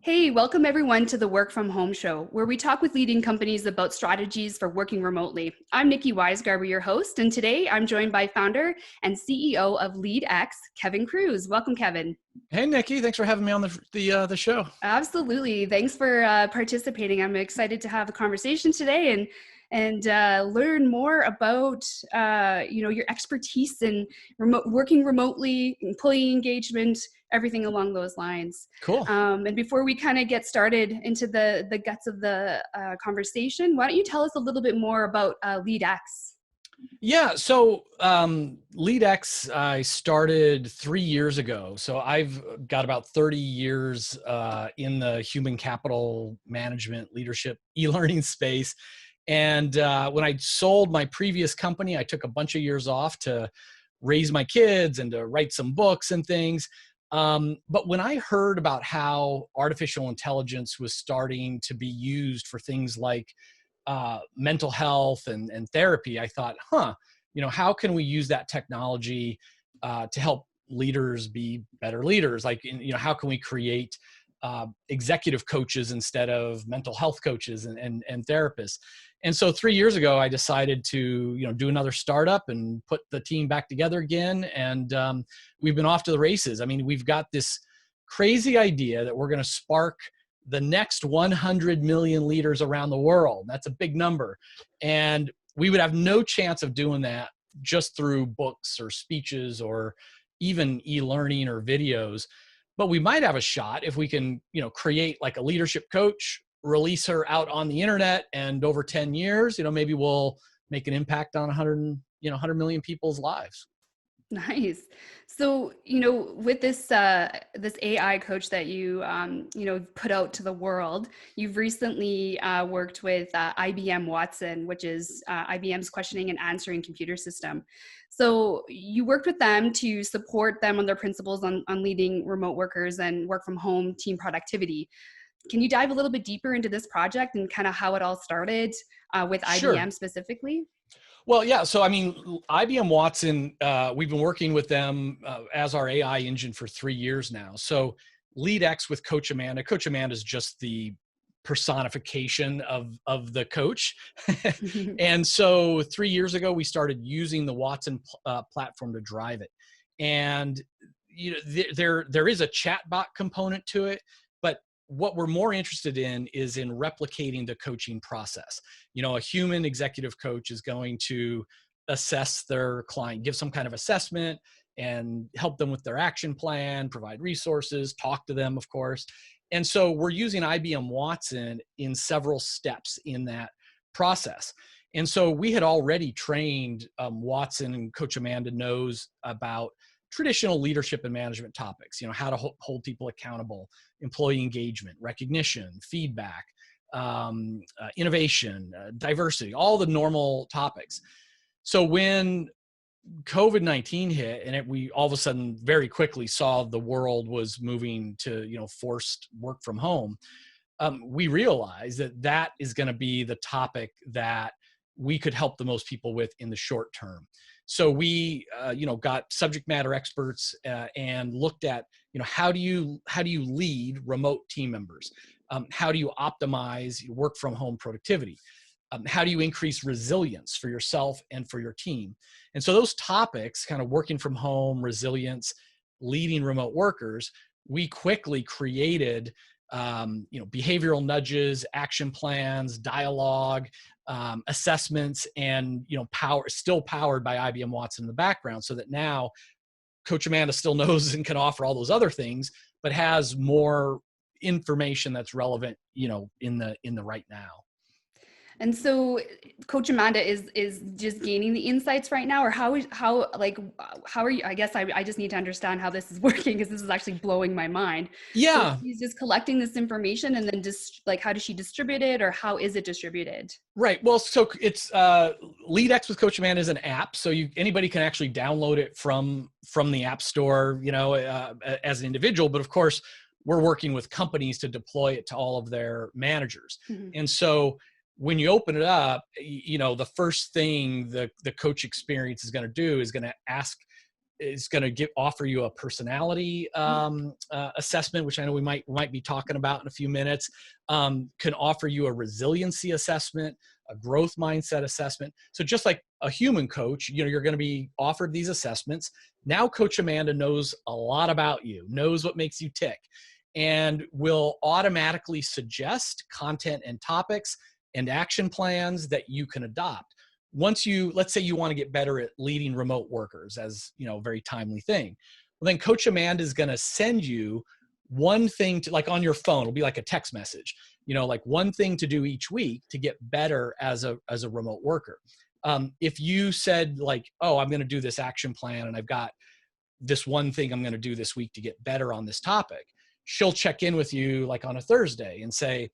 Hey, welcome everyone to the Work From Home Show, where we talk with leading companies about strategies for working remotely. I'm Nikki Weisgarber, your host, and today I'm joined by founder and CEO of LEADx, Kevin Kruse. Welcome, Kevin. Hey, Nikki. Thanks for having me on the show. Absolutely. Thanks for participating. I'm excited to have a conversation today and learn more about your expertise in working remotely, employee engagement, everything along those lines. Cool. And before we kind of get started into the guts of the conversation, why don't you tell us a little bit more about LEADx? Yeah. So LEADx, I started 3 years ago. So I've got about 30 years in the human capital management, leadership, e-learning space. And when I sold my previous company, I took a bunch of years off to raise my kids and to write some books and things. But when I heard about how artificial intelligence was starting to be used for things like mental health and therapy, I thought, how can we use that technology to help leaders be better leaders? Like, how can we create executive coaches instead of mental health coaches and therapists? And so 3 years ago, I decided to, do another startup and put the team back together again. And we've been off to the races. I mean, we've got this crazy idea that we're going to spark the next 100 million leaders around the world. That's a big number. And we would have no chance of doing that just through books or speeches or even e-learning or videos. But we might have a shot if we can, create like a leadership coach, release her out on the internet, and over 10 years, maybe we'll make an impact on 100 million people's lives. Nice. So, with this this AI coach that you put out to the world, you've recently worked with IBM Watson, which is IBM's questioning and answering computer system. So you worked with them to support them on their principles on leading remote workers and work from home team productivity. Can you dive a little bit deeper into this project and kind of how it all started with Sure. IBM specifically? Well, yeah. So, I mean, IBM Watson, we've been working with them as our AI engine for 3 years now. So LEADx with Coach Amanda. Coach Amanda is just the personification of the coach. And so 3 years ago, we started using the Watson platform to drive it. And there is a chatbot component to it, but what we're more interested in is in replicating the coaching process. A human executive coach is going to assess their client, give some kind of assessment and help them with their action plan, provide resources, talk to them, of course. And so we're using IBM Watson in several steps in that process. And so we had already trained Watson, and Coach Amanda knows about traditional leadership and management topics, how to hold people accountable, employee engagement, recognition, feedback, innovation, diversity, all the normal topics. So when COVID-19 hit and we all of a sudden very quickly saw the world was moving to, forced work from home, we realized that is going to be the topic that we could help the most people with in the short term. So we, got subject matter experts and looked at, how do you lead remote team members? How do you optimize work from home productivity? How do you increase resilience for yourself and for your team? And so those topics, kind of working from home, resilience, leading remote workers, we quickly created behavioral nudges, action plans, dialogue, assessments, and still powered by IBM Watson in the background, so that now Coach Amanda still knows and can offer all those other things, but has more information that's relevant, in the right now. And so Coach Amanda is just gaining the insights right now, or how are you? I guess I just need to understand how this is working, because this is actually blowing my mind. Yeah. So she's just collecting this information, and then just how does she distribute it, or how is it distributed? Right. Well, so it's LEADx with Coach Amanda is an app, so anybody can actually download it from the App Store, as an individual. But of course, we're working with companies to deploy it to all of their managers. Mm-hmm. And so when you open it up, the first thing the coach experience is going to do is going to ask is going to offer you a personality assessment, which I know we might be talking about in a few minutes. Can offer you a resiliency assessment, a growth mindset assessment. So just like a human coach, you're going to be offered these assessments. Now Coach Amanda knows a lot about you, knows what makes you tick, and will automatically suggest content and topics and action plans that you can adopt. Once let's say you want to get better at leading remote workers, as a very timely thing, well, then Coach Amanda is going to send you one thing to, like on your phone, it'll be like a text message, like one thing to do each week to get better as a remote worker. If you said like, oh, I'm going to do this action plan and I've got this one thing I'm going to do this week to get better on this topic, she'll check in with you like on a Thursday and say,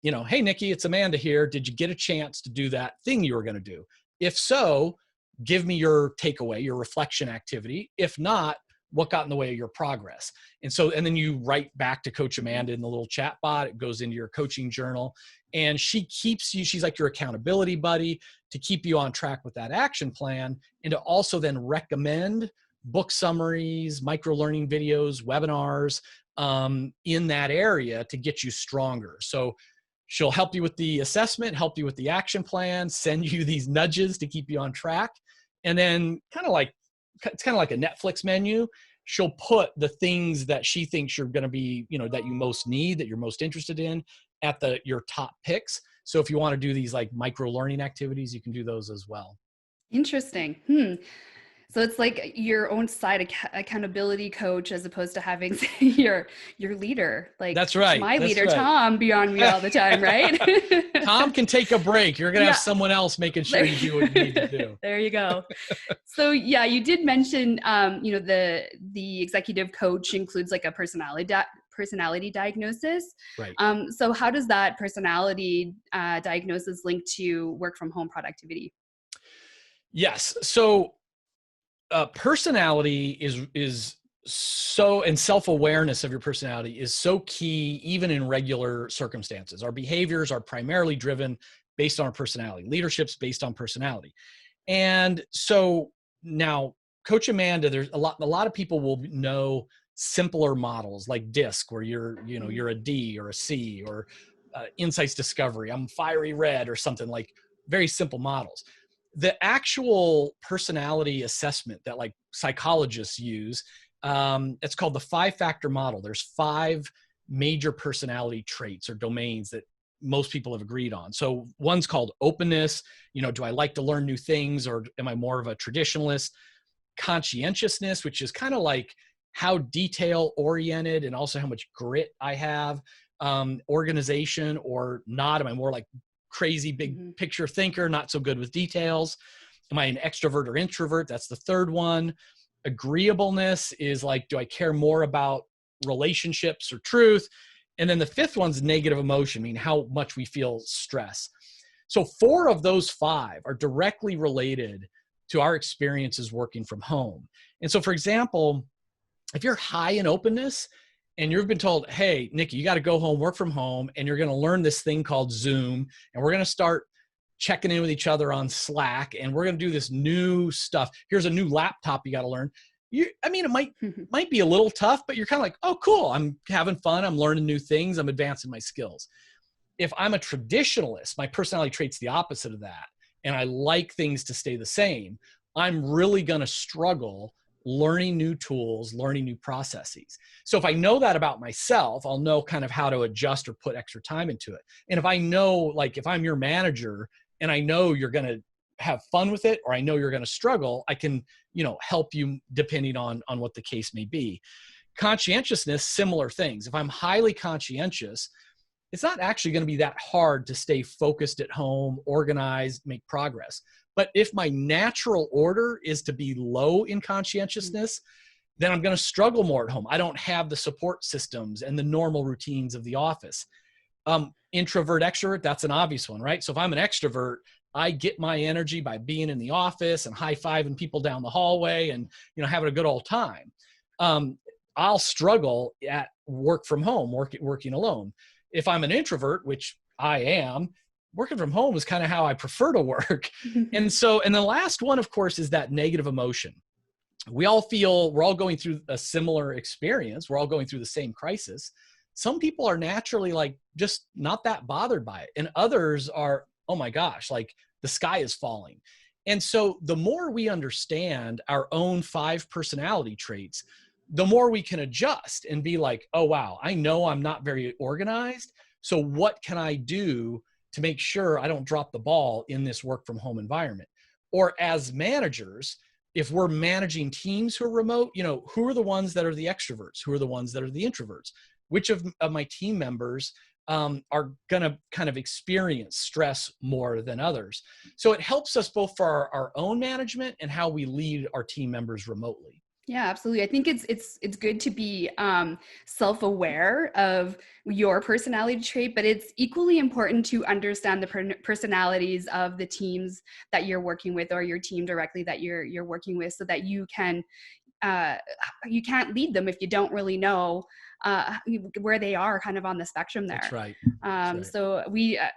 hey, Nikki, it's Amanda here. Did you get a chance to do that thing you were going to do? If so, give me your takeaway, your reflection activity. If not, what got in the way of your progress? And then you write back to Coach Amanda in the little chat bot. It goes into your coaching journal, and she keeps you, she's like your accountability buddy to keep you on track with that action plan, and to also then recommend book summaries, micro learning videos, webinars in that area to get you stronger. So she'll help you with the assessment, help you with the action plan, send you these nudges to keep you on track. And then it's kind of like a Netflix menu. She'll put the things that she thinks you're going to be, that you most need, that you're most interested in at your top picks. So if you want to do these like micro learning activities, you can do those as well. Interesting. So it's like your own side accountability coach, as opposed to having say, your leader. Like, that's right. My leader, Tom, be on me all the time, right? Tom can take a break. You're going to have someone else making sure you do what you need to do. There you go. So yeah, you did mention, the executive coach includes like a personality diagnosis. Right. So how does that personality diagnosis link to work from home productivity? Yes. So personality is so, and self-awareness of your personality is so key, even in regular circumstances. Our behaviors are primarily driven based on our personality. Leadership's based on personality. And so now Coach Amanda, there's a lot of people will know simpler models like DISC, where you're a D or a C, or Insights Discovery, I'm fiery red, or something, like very simple models. The actual personality assessment that like psychologists use, it's called the 5-factor model. There's 5 major personality traits or domains that most people have agreed on. So one's called openness. Do I like to learn new things, or am I more of a traditionalist? Conscientiousness, which is kind of like how detail oriented and also how much grit I have. Organization or not. Am I more like crazy big picture thinker, not so good with details? Am I an extrovert or introvert? That's the third one. Agreeableness is like, do I care more about relationships or truth? And then the 5th one's negative emotion, meaning how much we feel stress. So 4 of those 5 are directly related to our experiences working from home. And so, for example, if you're high in openness and you've been told, hey, Nikki, you got to go home, work from home, and you're going to learn this thing called Zoom, and we're going to start checking in with each other on Slack, and we're going to do this new stuff. Here's a new laptop you got to learn. It might be a little tough, but you're kind of like, oh, cool. I'm having fun. I'm learning new things. I'm advancing my skills. If I'm a traditionalist, my personality trait's the opposite of that, and I like things to stay the same, I'm really going to struggle learning new tools, learning new processes. So if I know that about myself, I'll know kind of how to adjust or put extra time into it. And if I know, like if I'm your manager and I know you're going to have fun with it, or I know you're going to struggle, I can, help you depending on what the case may be. Conscientiousness, similar things. If I'm highly conscientious, it's not actually going to be that hard to stay focused at home, organized, make progress. But if my natural order is to be low in conscientiousness, then I'm going to struggle more at home. I don't have the support systems and the normal routines of the office. Introvert, extrovert, that's an obvious one, right? So if I'm an extrovert, I get my energy by being in the office and high-fiving people down the hallway and, having a good old time. I'll struggle at work from home, working alone. If I'm an introvert, which I am, working from home is kind of how I prefer to work. And the last one, of course, is that negative emotion. we're all going through a similar experience. We're all going through the same crisis. Some people are naturally like just not that bothered by it. And others are, oh my gosh, like the sky is falling. And so the more we understand our own 5 personality traits, the more we can adjust and be like, oh, wow, I know I'm not very organized. So what can I do to make sure I don't drop the ball in this work from home environment? Or as managers, if we're managing teams who are remote, who are the ones that are the extroverts? Who are the ones that are the introverts? Which of my team members are going to kind of experience stress more than others? So it helps us both for our own management and how we lead our team members remotely. Yeah, absolutely. I think it's good to be self-aware of your personality trait, but it's equally important to understand the personalities of the teams that you're working with, or your team directly that you're working with, so that you can't lead them if you don't really know where they are kind of on the spectrum there. That's right. So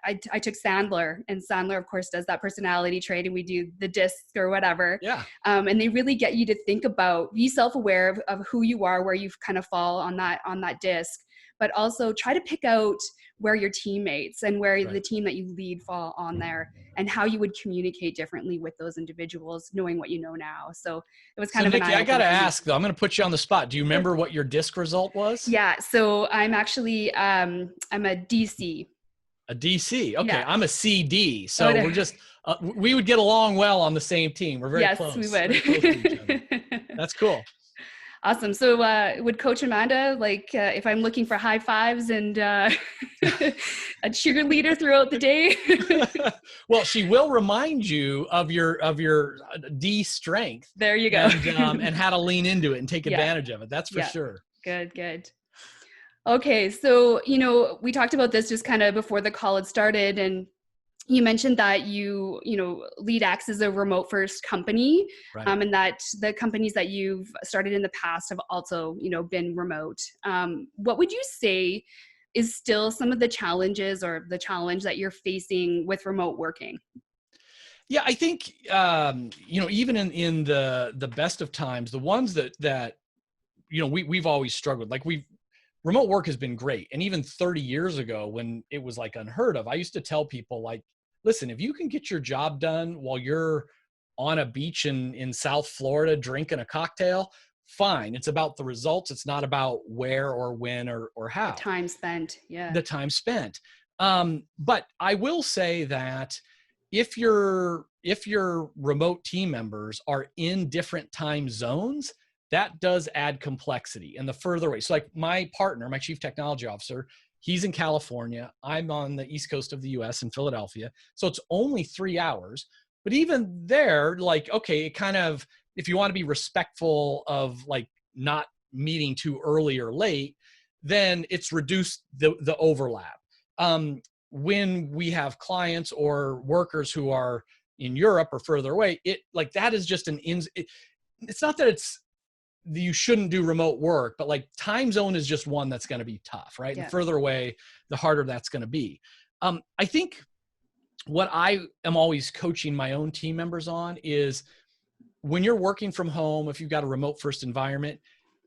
I took Sandler, and Sandler of course does that personality trait, and we do the disc or whatever. Yeah. And they really get you to think about, be self-aware of who you are, where you kind of fall on that disc, but also try to pick out where your teammates and where the team that you lead fall on there, and how you would communicate differently with those individuals, knowing what you know now. So it was kind of Nikki, I got to ask though, I'm going to put you on the spot. Do you remember what your disc result was? Yeah. So I'm actually, I'm a DC. A DC. Okay. Yeah. I'm a CD. So we're just, we would get along well on the same team. We're very close. Yes, we would. Very close to each other. That's cool. Awesome. So would Coach Amanda, if I'm looking for high fives and a cheerleader throughout the day? Well, she will remind you of your D strength. There you go. And how to lean into it and take advantage of it. That's for sure. Good. Okay. So, we talked about this just kind of before the call had started, and you mentioned that LEADx is a remote first company, right. And that the companies that you've started in the past have also, been remote. What would you say is still some of the challenges, or the challenge that you're facing with remote working? Yeah, I think, even in the best of times, the ones that we've always struggled, remote work has been great. And even 30 years ago, when it was like unheard of, I used to tell people, like, listen, if you can get your job done while you're on a beach in South Florida drinking a cocktail, fine. It's about the results. It's not about where or when or how. The time spent. Yeah. The time spent. But I will say that if your remote team members are in different time zones, that does add complexity. And the further away, so like my partner, my chief technology officer, he's in California. I'm on the East Coast of the US in Philadelphia. So it's only 3 hours. But even there, okay, it kind of, if you want to be respectful of not meeting too early or late, then it's reduced the overlap. When we have clients or workers who are in Europe or further away, that is just it's not that you shouldn't do remote work, but time zone is just one that's going to be tough, right? Yeah. The further away, the harder that's going to be. I think what I am always coaching my own team members on is, when you're working from home, if you've got a remote first environment,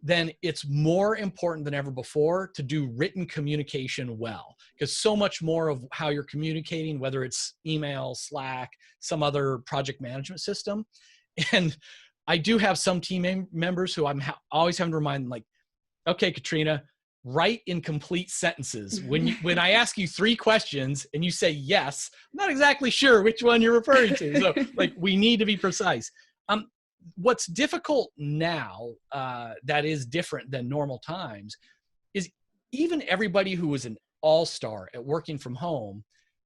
then it's more important than ever before to do written communication well, because so much more of how you're communicating, whether it's email, Slack, some other project management system. And I do have some team members who I'm always having to remind, okay, Katrina, write in complete sentences. When I ask you 3 questions and you say yes, I'm not exactly sure which one you're referring to. So we need to be precise. What's difficult now, that is different than normal times, is even everybody who was an all-star at working from home,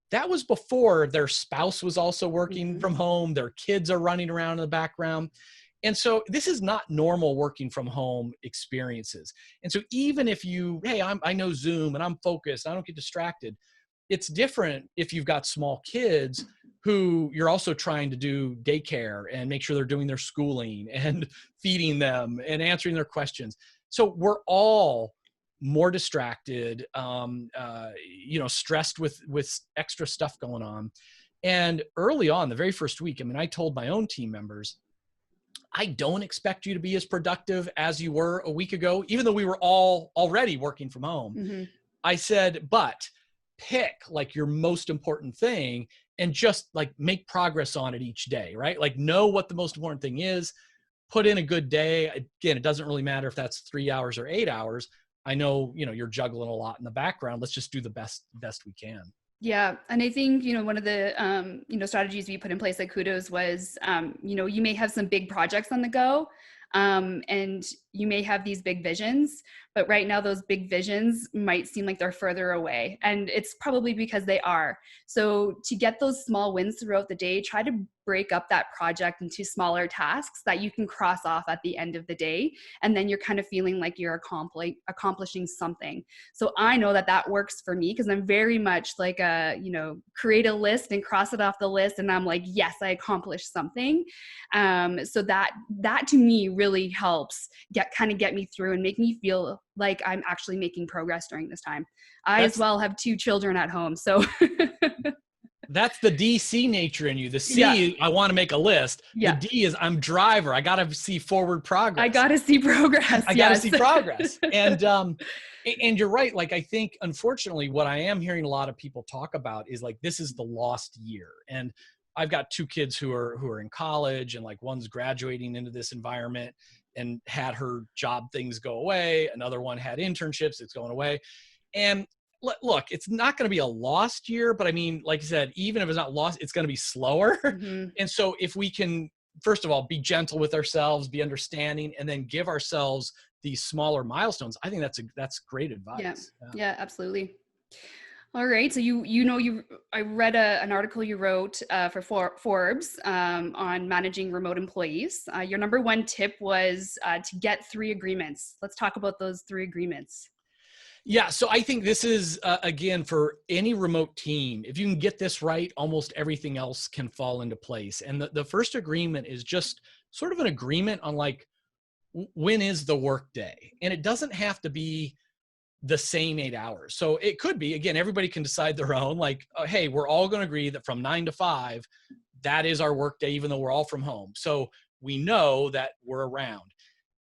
that was before their spouse was also working from home, their kids are running around in the background. And so this is not normal working from home experiences. And so even if I know Zoom and I'm focused, I don't get distracted. It's different if you've got small kids who you're also trying to do daycare and make sure they're doing their schooling and feeding them and answering their questions. So we're all more distracted, stressed with extra stuff going on. And early on, the very first week, I told my own team members, I don't expect you to be as productive as you were a week ago, even though we were all already working from home. Mm-hmm. I said, but pick like your most important thing and just like make progress on it each day, right? Like know what the most important thing is, put in a good day. Again, it doesn't really matter if that's 3 hours or 8 hours. I know, you're juggling a lot in the background. Let's just do the best we can. Yeah. And I think, one of the, strategies we put in place at Kudos was, you may have some big projects on the go, and you may have these big visions, but right now those big visions might seem like they're further away. And it's probably because they are. So to get those small wins throughout the day, try to break up that project into smaller tasks that you can cross off at the end of the day. And then you're kind of feeling like you're accomplishing something. So I know that works for me because I'm very much like create a list and cross it off the list. And I'm like, yes, I accomplished something. So that to me really helps get me through and make me feel like I'm actually making progress during this time. I as well have 2 children at home. So that's the DC nature in you. The C, yeah. I want to make a list. Yeah. The D is I'm driver. I got to see forward progress. I got to see progress. I got to see progress. And you're right. Like, I think, unfortunately, what I am hearing a lot of people talk about is like, this is the lost year. And I've got 2 kids who are in college, and like one's graduating into this environment and had her job things go away. Another one had internships. It's going away. And look, it's not going to be a lost year, but I mean, like I said, even if it's not lost, it's going to be slower. Mm-hmm. And so if we can, first of all, be gentle with ourselves, be understanding, and then give ourselves these smaller milestones, I think that's great advice. Yeah, absolutely. All right. So I read an article you wrote for Forbes on managing remote employees. Your number 1 tip was to get 3 agreements. Let's talk about those 3 agreements. Yeah. So I think this is, again, for any remote team, if you can get this right, almost everything else can fall into place. And the first agreement is just sort of an agreement on like, when is the work day? And it doesn't have to be the same 8 hours. So it could be, again, everybody can decide their own, like, hey, we're all going to agree that from 9 to 5, that is our work day, even though we're all from home. So we know that we're around.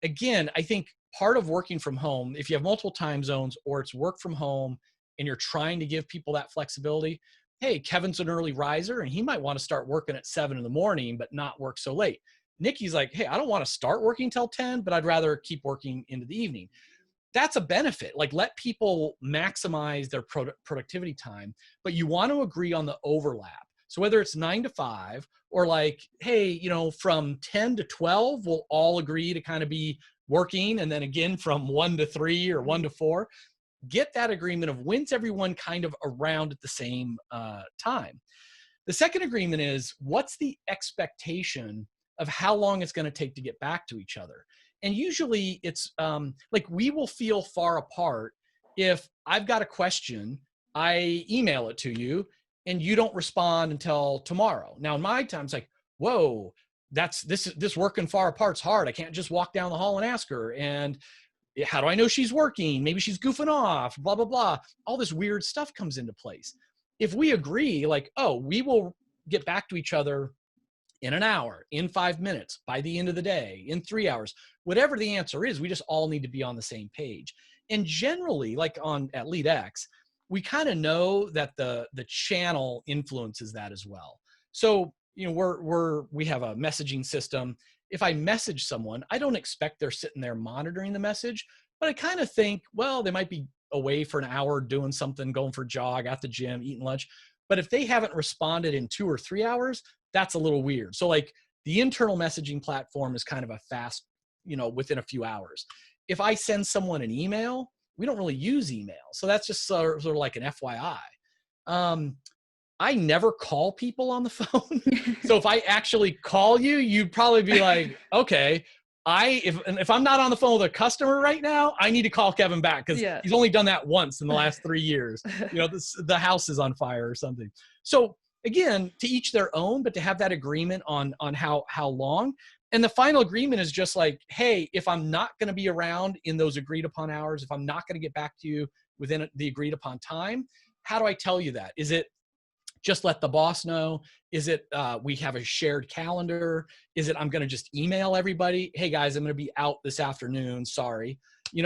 Again, I think part of working from home, if you have multiple time zones or it's work from home and you're trying to give people that flexibility, hey, Kevin's an early riser and he might want to start working at 7 in the morning, but not work so late. Nikki's like, hey, I don't want to start working till 10, but I'd rather keep working into the evening. That's a benefit. Like, let people maximize their productivity time, but you want to agree on the overlap. So whether it's 9 to 5 or like, hey, from 10 to 12, we'll all agree to kind of be working. And then again, from 1 to 3 or 1 to 4, get that agreement of when's everyone kind of around at the same time. The second agreement is, what's the expectation of how long it's going to take to get back to each other? And usually it's like, we will feel far apart if I've got a question, I email it to you and you don't respond until tomorrow. Now in my time, it's like, whoa, this working far apart's hard. I can't just walk down the hall and ask her. And how do I know she's working? Maybe she's goofing off, blah, blah, blah. All this weird stuff comes into place. If we agree like, oh, we will get back to each other in an hour, in 5 minutes, by the end of the day, in 3 hours, whatever the answer is, we just all need to be on the same page. And generally, like at LEADx, we kind of know that the channel influences that as well. So, we have a messaging system. If I message someone, I don't expect they're sitting there monitoring the message, but I kind of think, well, they might be away for an hour doing something, going for a jog, at the gym, eating lunch. But if they haven't responded in 2 or 3 hours, that's a little weird. So like, the internal messaging platform is kind of a fast, within a few hours. If I send someone an email, we don't really use email. So that's just sort of like an FYI. I never call people on the phone. So if I actually call you, you'd probably be like, okay, if I'm not on the phone with a customer right now, I need to call Kevin back because he's only done that once in the last 3 years. The house is on fire or something. So again, to each their own, but to have that agreement on how long. And the final agreement is just like, hey, if I'm not going to be around in those agreed upon hours, if I'm not going to get back to you within the agreed upon time, how do I tell you that? Is it just let the boss know? Is it we have a shared calendar? Is it I'm going to just email everybody, hey guys, I'm going to be out this afternoon, sorry.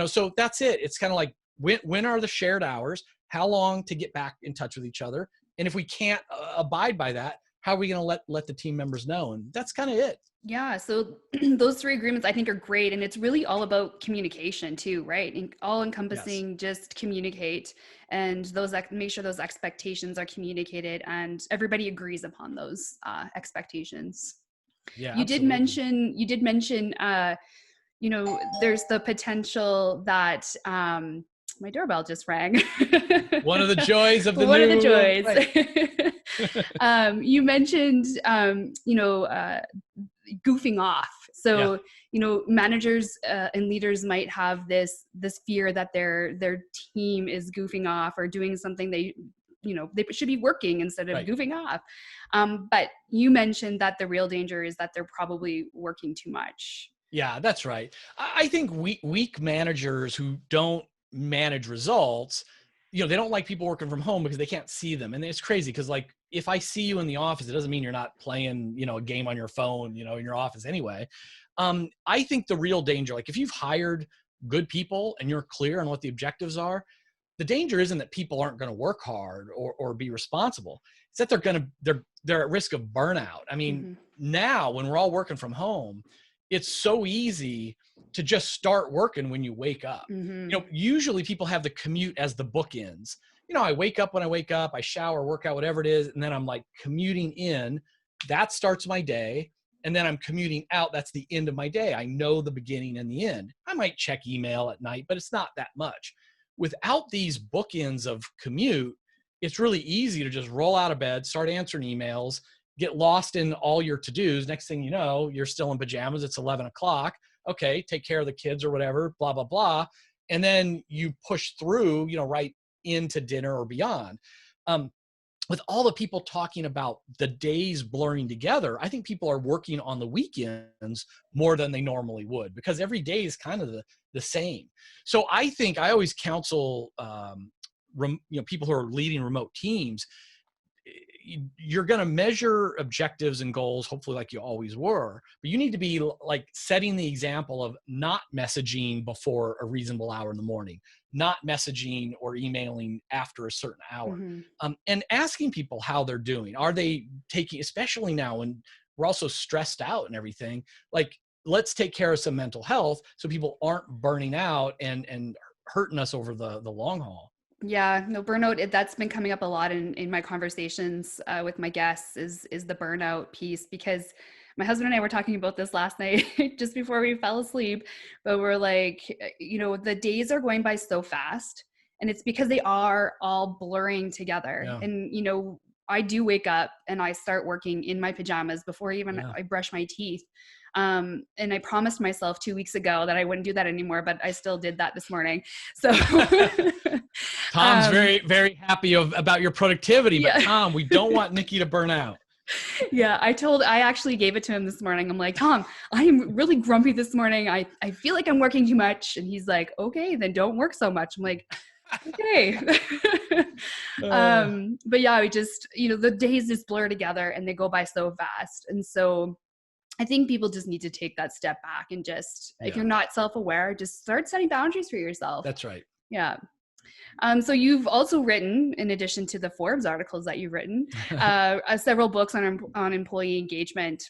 So that's it. It's kind of like, when are the shared hours? How long to get back in touch with each other? And if we can't abide by that, how are we going to let the team members know? And that's kind of it. Yeah. So those 3 agreements I think are great. And it's really all about communication too, right? And all encompassing, just communicate, and make sure those expectations are communicated and everybody agrees upon those expectations. Yeah. You absolutely. did mention, there's the potential that, my doorbell just rang. One of the joys of the One of the new, joys. right. You mentioned, goofing off. So, Yeah. managers and leaders might have this fear that their team is goofing off or doing something they should be working instead of Right. goofing off. But you mentioned that the real danger is that they're probably working too much. Yeah, that's right. I think weak managers who don't manage results, they don't like people working from home because they can't see them. And it's crazy because, like, if I see you in the office, it doesn't mean you're not playing, a game on your phone, in your office anyway. I think the real danger, like if you've hired good people and you're clear on what the objectives are, the danger isn't that people aren't going to work hard or be responsible. It's that they're at risk of burnout. I mean, now when we're all working from home, it's so easy to just start working when you wake up. Usually people have the commute as the bookends. I wake up when I wake up, I shower, work out, whatever it is, and then I'm like commuting in. That starts my day. And then I'm commuting out. That's the end of my day. I know the beginning and the end. I might check email at night, but it's not that much. Without these bookends of commute, it's really easy to just roll out of bed, start answering emails, get lost in all your to-dos. Next thing you know, you're still in pajamas. It's 11 o'clock. Okay, take care of the kids or whatever, blah, blah, blah. And then you push through, right into dinner or beyond. With all the people talking about the days blurring together, I think people are working on the weekends more than they normally would because every day is kind of the same. So I think I always counsel people who are leading remote teams, you're going to measure objectives and goals, hopefully like you always were, but you need to be like setting the example of not messaging before a reasonable hour in the morning, not messaging or emailing after a certain hour, and asking people how they're doing. Are they taking, especially now when we're also stressed out and everything, like let's take care of some mental health so people aren't burning out and hurting us over the long haul. Yeah, no, burnout, that's been coming up a lot in my conversations with my guests is the burnout piece, because my husband and I were talking about this last night just before we fell asleep, but we're like, the days are going by so fast, and it's because they are all blurring together. Yeah. And, I do wake up and I start working in my pajamas before even I brush my teeth. And I promised myself 2 weeks ago that I wouldn't do that anymore, but I still did that this morning. So Tom's very, very happy about your productivity, but Tom, we don't want Nikki to burn out. Yeah, I actually gave it to him this morning. I'm like, Tom, I am really grumpy this morning. I feel like I'm working too much. And he's like, okay, then don't work so much. I'm like, okay. But yeah, we just, the days just blur together and they go by so fast. And so I think people just need to take that step back and just, if you're not self-aware, just start setting boundaries for yourself. That's right. Yeah. So you've also written, in addition to the Forbes articles that you've written, several books on employee engagement.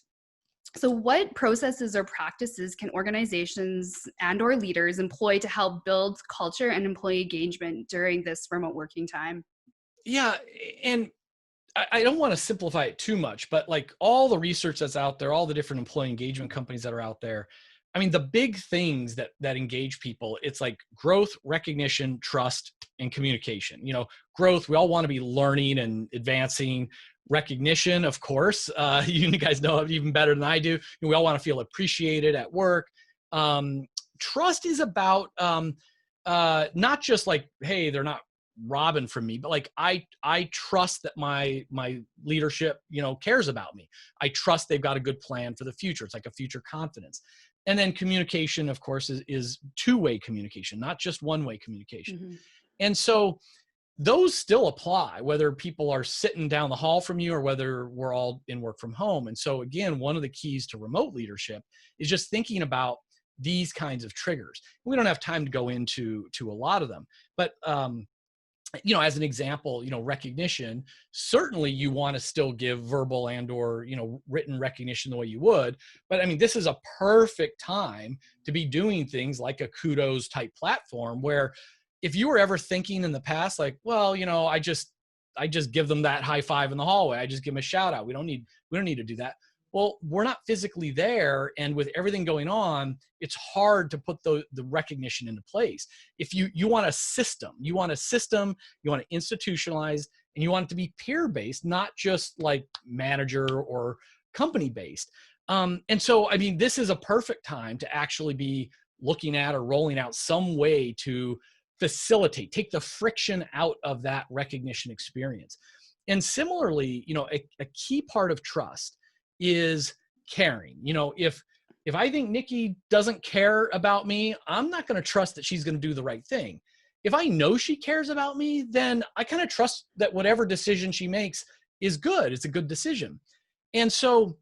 So what processes or practices can organizations and or leaders employ to help build culture and employee engagement during this remote working time? Yeah. And I don't want to simplify it too much, but like all the research that's out there, all the different employee engagement companies that are out there, I mean, the big things that engage people, it's like growth, recognition, trust, and communication. Growth, we all want to be learning and advancing. Recognition, of course, you guys know it even better than I do. We all want to feel appreciated at work. Trust is about not just like, hey, they're not robbing from me, but like I trust that my leadership cares about me. I trust they've got a good plan for the future. It's like a future confidence. And then communication, of course, is two-way communication, not just one-way communication. And so those still apply, whether people are sitting down the hall from you or whether we're all in work from home. And so again, one of the keys to remote leadership is just thinking about these kinds of triggers. We don't have time to go into a lot of them, but as an example, recognition, certainly you want to still give verbal and or, written recognition the way you would. But I mean, this is a perfect time to be doing things like a Kudos type platform where if you were ever thinking in the past, like, well, I just give them that high five in the hallway. I just give them a shout out. We don't need to do that. Well, we're not physically there. And with everything going on, it's hard to put the recognition into place. If you want a system, you want to institutionalize, and you want it to be peer-based, not just like manager or company-based. And so, I mean, this is a perfect time to actually be looking at or rolling out some way to facilitate, take the friction out of that recognition experience. And similarly, a key part of trust is caring. If I think Nikki doesn't care about me, I'm not going to trust that she's going to do the right thing. If I know she cares about me, then I kind of trust that whatever decision she makes is good. It's a good decision. And so,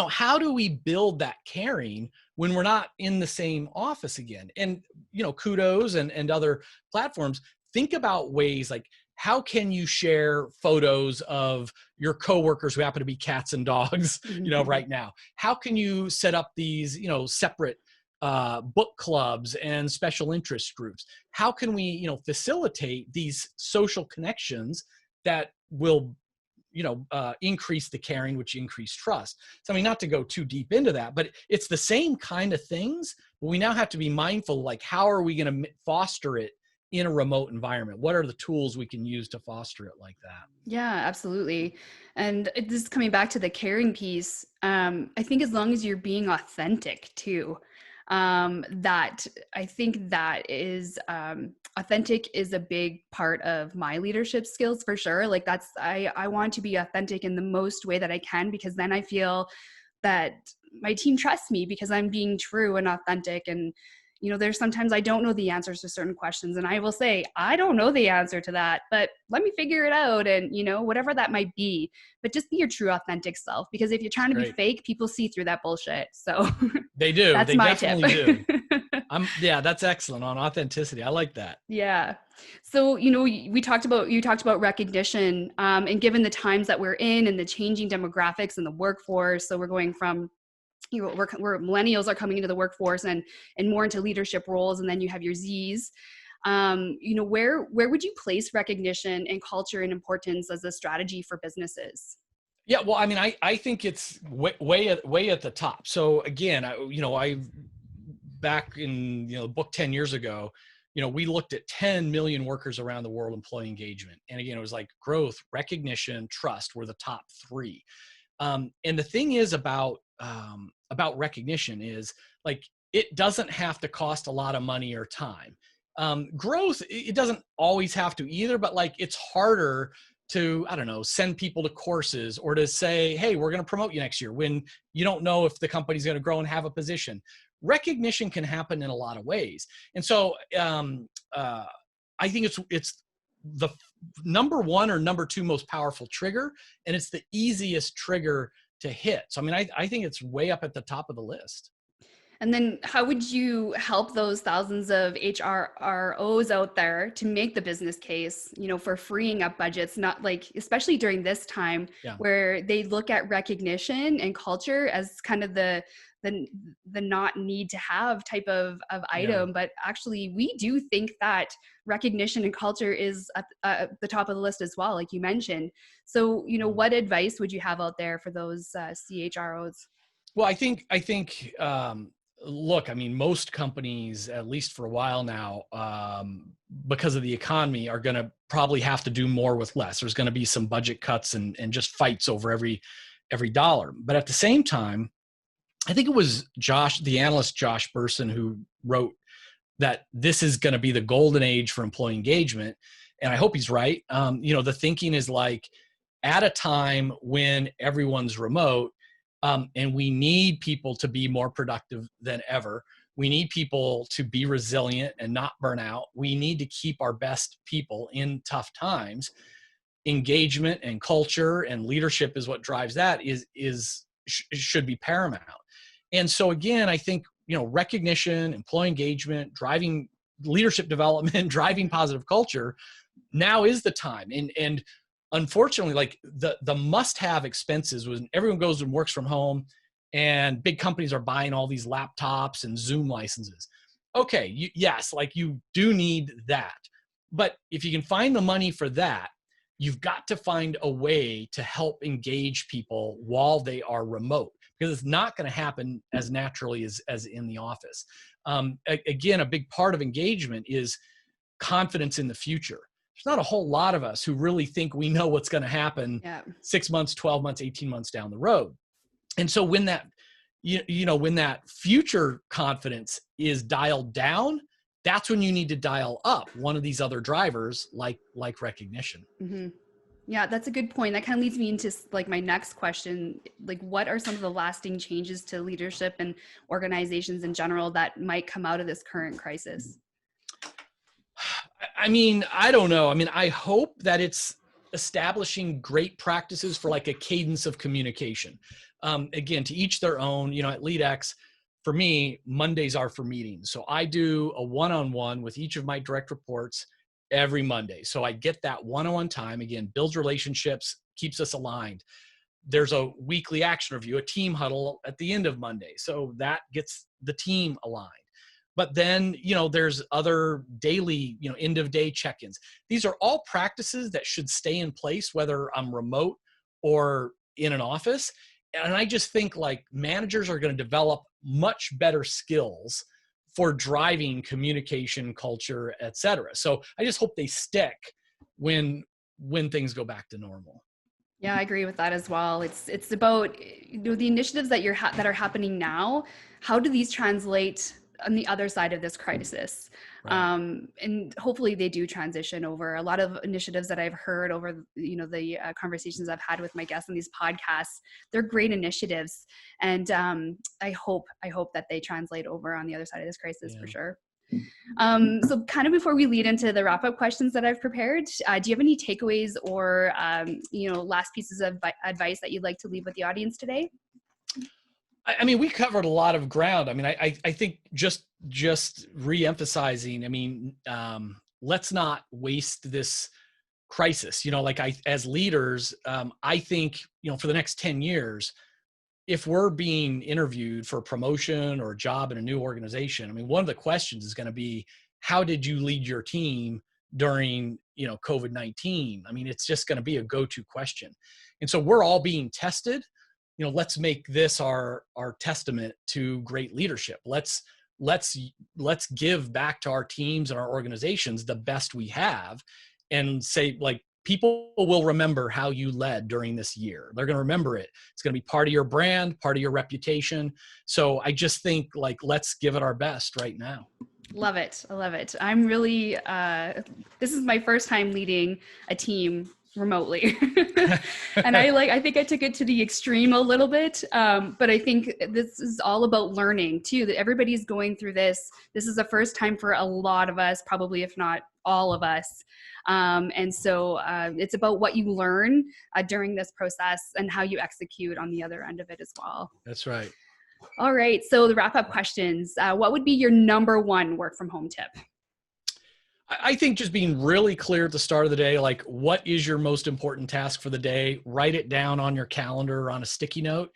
how do we build that caring when we're not in the same office again? And, Kudos and other platforms, think about ways like, how can you share photos of your coworkers who happen to be cats and dogs, right now? How can you set up these, separate book clubs and special interest groups? How can we, facilitate these social connections that will, increase the caring, which increase trust? So, I mean, not to go too deep into that, but it's the same kind of things, but we now have to be mindful, like, how are we going to foster it in a remote environment? What are the tools we can use to foster it like that? Yeah, absolutely. And this is coming back to the caring piece. I think as long as you're being authentic too, that I think that is authentic is a big part of my leadership skills for sure. Like I want to be authentic in the most way that I can, because then I feel that my team trusts me because I'm being true and authentic. And there's sometimes I don't know the answers to certain questions, and I will say, I don't know the answer to that, but let me figure it out. And, whatever that might be, but just be your true authentic self, because if you're trying to be fake, people see through that bullshit. So they do. That's they my definitely tip. do. Yeah, that's excellent on authenticity. I like that. Yeah. So, you talked about recognition, and given the times that we're in and the changing demographics in the workforce. So we're going from we're millennials are coming into the workforce and more into leadership roles, and then you have your Z's. Where would you place recognition and culture and importance as a strategy for businesses? Yeah, well, I mean, I think it's way at the top. So again, I back in the book 10 years ago, we looked at 10 million workers around the world employee engagement, and again, it was like growth, recognition, trust were the top three. And the thing is about recognition is, like, it doesn't have to cost a lot of money or time. Growth, it doesn't always have to either, but like, it's harder to, I don't know, send people to courses or to say, hey, we're going to promote you next year when you don't know if the company's going to grow and have a position. Recognition can happen in a lot of ways. And so I think it's the number one or number two most powerful trigger, and it's the easiest trigger to hit. So, I mean, I think it's way up at the top of the list. And then how would you help those thousands of HRROs out there to make the business case, for freeing up budgets, not like, especially during this time where they look at recognition and culture as kind of the not need to have type of item, but actually we do think that recognition and culture is at the top of the list as well, like you mentioned. So, what advice would you have out there for those CHROs? Well, I think, look, I mean, most companies, at least for a while now, because of the economy, are going to probably have to do more with less. There's going to be some budget cuts and just fights over every dollar. But at the same time, I think it was the analyst Josh Bersin, who wrote that this is going to be the golden age for employee engagement. And I hope he's right. The thinking is like, at a time when everyone's remote, and we need people to be more productive than ever, We need people to be resilient and not burn out. We need to keep our best people in tough times. Engagement and culture and leadership is what drives that, should be paramount. And so again, I think, recognition, employee engagement, driving leadership development, driving positive culture, now is the time. And unfortunately, like the must-have expenses when everyone goes and works from home and big companies are buying all these laptops and Zoom licenses. Okay, yes, like you do need that. But if you can find the money for that, you've got to find a way to help engage people while they are remote, because it's not going to happen as naturally as in the office. Again, a big part of engagement is confidence in the future. There's not a whole lot of us who really think we know what's going to happen 6 months, 12 months, 18 months down the road. And so when that, when that future confidence is dialed down, that's when you need to dial up one of these other drivers like recognition. Mm-hmm. Yeah, that's a good point. That kind of leads me into like my next question. Like, what are some of the lasting changes to leadership and organizations in general that might come out of this current crisis? I mean, I don't know. I mean, I hope that it's establishing great practices for like a cadence of communication. Again, to each their own. At LEADx, for me, Mondays are for meetings. So I do a one-on-one with each of my direct reports every Monday. So I get that one-on-one time, again, builds relationships, keeps us aligned. There's a weekly action review, a team huddle at the end of Monday. So that gets the team aligned. But then, there's other daily, end of day check-ins. These are all practices that should stay in place, whether I'm remote or in an office. And I just think like managers are going to develop much better skills for driving communication, culture, et cetera. So I just hope they stick when things go back to normal. Yeah, I agree with that as well. It's about the initiatives that that are happening now. How do these translate on the other side of this crisis? Right. And hopefully they do transition over. A lot of initiatives that I've heard over, the conversations I've had with my guests on these podcasts, they're great initiatives. And I hope that they translate over on the other side of this crisis for sure. So kind of before we lead into the wrap-up questions that I've prepared, do you have any takeaways or, last pieces of advice that you'd like to leave with the audience today? I mean, we covered a lot of ground. I mean, I think just re-emphasizing, let's not waste this crisis. As leaders, I think, for the next 10 years, if we're being interviewed for a promotion or a job in a new organization, one of the questions is going to be, how did you lead your team during, COVID-19? It's just going to be a go-to question. And so we're all being tested. Let's make this our testament to great leadership. Let's give back to our teams and our organizations the best we have, and say, like, people will remember how you led during this year. They're going to remember it. It's going to be part of your brand, part of your reputation. So I just think, like, let's give it our best right now. Love it. I love it. I'm really, this is my first time leading a team remotely. And I think I took it to the extreme a little bit. But I think this is all about learning too, that everybody's going through this. This is the first time for a lot of us, probably, if not all of us. And so it's about what you learn during this process and how you execute on the other end of it as well. That's right. All right. So the wrap-up questions, what would be your number one work from home tip? I think just being really clear at the start of the day, like, what is your most important task for the day? Write it down on your calendar or on a sticky note,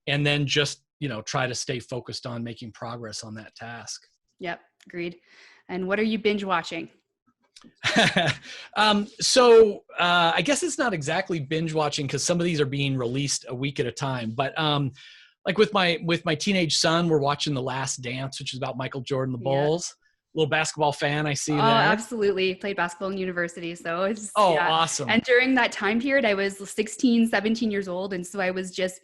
and then just, try to stay focused on making progress on that task. Yep. Agreed. And what are you binge watching? So I guess it's not exactly binge watching, because some of these are being released a week at a time, but like with my teenage son, we're watching The Last Dance, which is about Michael Jordan, the Bulls. Little basketball fan, I see there. Absolutely. Played basketball in university. So it's awesome. And during that time period, I was 16, 17 years old. And so I was just,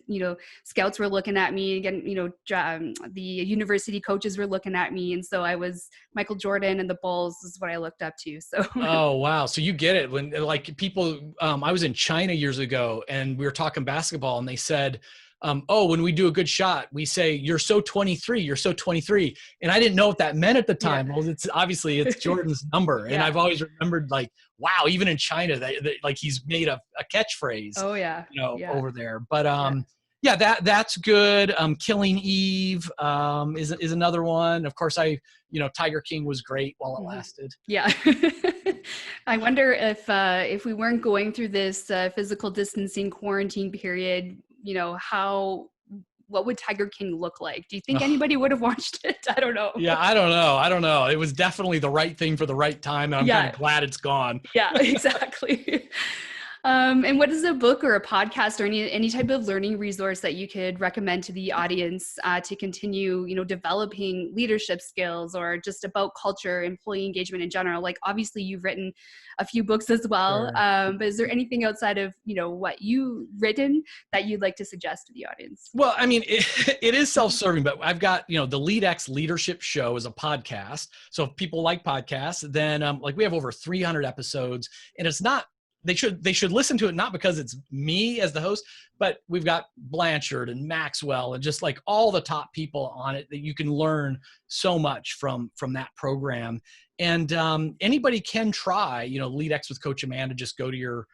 scouts were looking at me again, the university coaches were looking at me. And so I was Michael Jordan and the Bulls is what I looked up to. So. Oh, wow. So you get it when, like, people, I was in China years ago and we were talking basketball and they said, oh, when we do a good shot, we say, you're so 23, you're so 23. And I didn't know what that meant at the time. Well, it's obviously it's Jordan's number. And I've always remembered like, wow, even in China, like he's made a catchphrase, Oh yeah. Over there. But that's good. Killing Eve is another one. Of course, Tiger King was great while it lasted. Yeah. I wonder if we weren't going through this physical distancing quarantine period, what would Tiger King look like? Do you think anybody would have watched it? I don't know. Yeah, I don't know. It was definitely the right thing for the right time, and I'm kind of glad it's gone. Yeah, exactly. And what is a book or a podcast or any type of learning resource that you could recommend to the audience to continue, developing leadership skills or just about culture, employee engagement in general? Like obviously you've written a few books as well, but is there anything outside of, what you've written that you'd like to suggest to the audience? Well, I mean, it is self-serving, but I've got, the LEADx Leadership Show is a podcast. So if people like podcasts, then we have over 300 episodes, and it's not, they should listen to it, not because it's me as the host, but we've got Blanchard and Maxwell and just like all the top people on it that you can learn so much from that program. And anybody can try, LEADx with Coach Amanda. Just go to your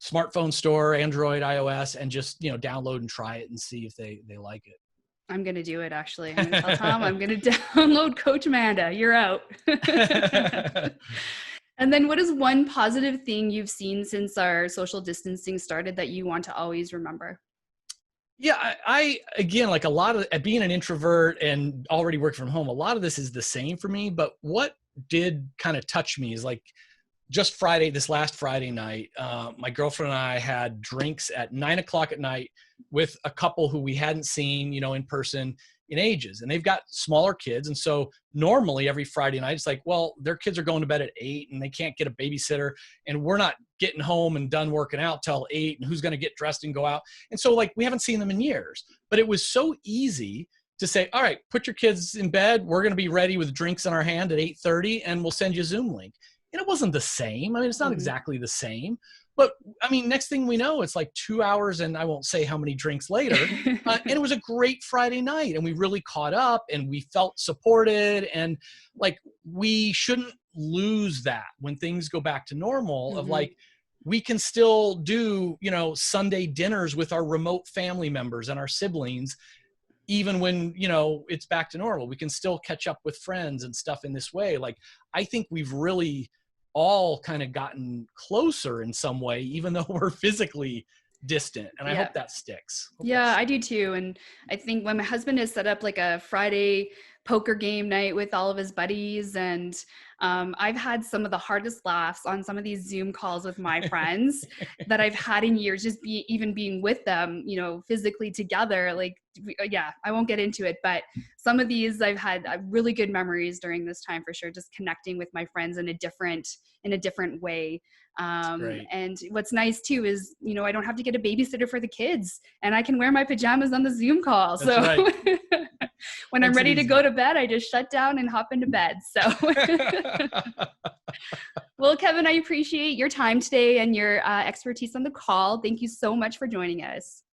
smartphone store, Android, iOS, and just, download and try it and see if they like it. I'm going to do it, actually. I'm going to tell Tom I'm going to download Coach Amanda. You're out. And then what is one positive thing you've seen since our social distancing started that you want to always remember? Yeah, I again, like a lot of being an introvert and already working from home, a lot of this is the same for me. But what did kind of touch me is like just this last Friday night, my girlfriend and I had drinks at 9:00 at night with a couple who we hadn't seen, in person in ages, and they've got smaller kids. And so normally every Friday night, it's like, well, their kids are going to bed at 8 and they can't get a babysitter, and we're not getting home and done working out till 8, and who's going to get dressed and go out. And so like, we haven't seen them in years, but it was so easy to say, all right, put your kids in bed. We're going to be ready with drinks in our hand at 8:30 and we'll send you a Zoom link. And it wasn't the same. I mean, it's not exactly the same, but I mean, next thing we know, it's like 2 hours and I won't say how many drinks later. And it was a great Friday night, and we really caught up and we felt supported. And like, we shouldn't lose that when things go back to normal of like, we can still do, Sunday dinners with our remote family members and our siblings. Even when, it's back to normal, we can still catch up with friends and stuff in this way. Like, I think we've really all kind of gotten closer in some way, even though we're physically distant. And I hope that sticks. I do too. And I think when my husband has set up like a Friday poker game night with all of his buddies, and I've had some of the hardest laughs on some of these Zoom calls with my friends that I've had in years, just even being with them, physically together. Like, I won't get into it, but some of these I've had really good memories during this time for sure, just connecting with my friends in a different way. And what's nice too is, I don't have to get a babysitter for the kids, and I can wear my pajamas on the Zoom call. That's right. When I'm ready to go to bed, I just shut down and hop into bed. So, well, Kevin, I appreciate your time today and your expertise on the call. Thank you so much for joining us.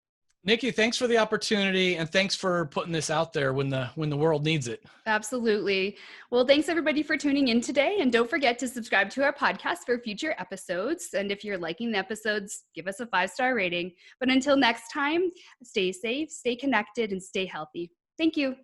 Nikki, thanks for the opportunity, and thanks for putting this out there when the world needs it. Absolutely. Well, thanks everybody for tuning in today, and don't forget to subscribe to our podcast for future episodes. And if you're liking the episodes, give us a 5-star rating. But until next time, stay safe, stay connected, and stay healthy. Thank you.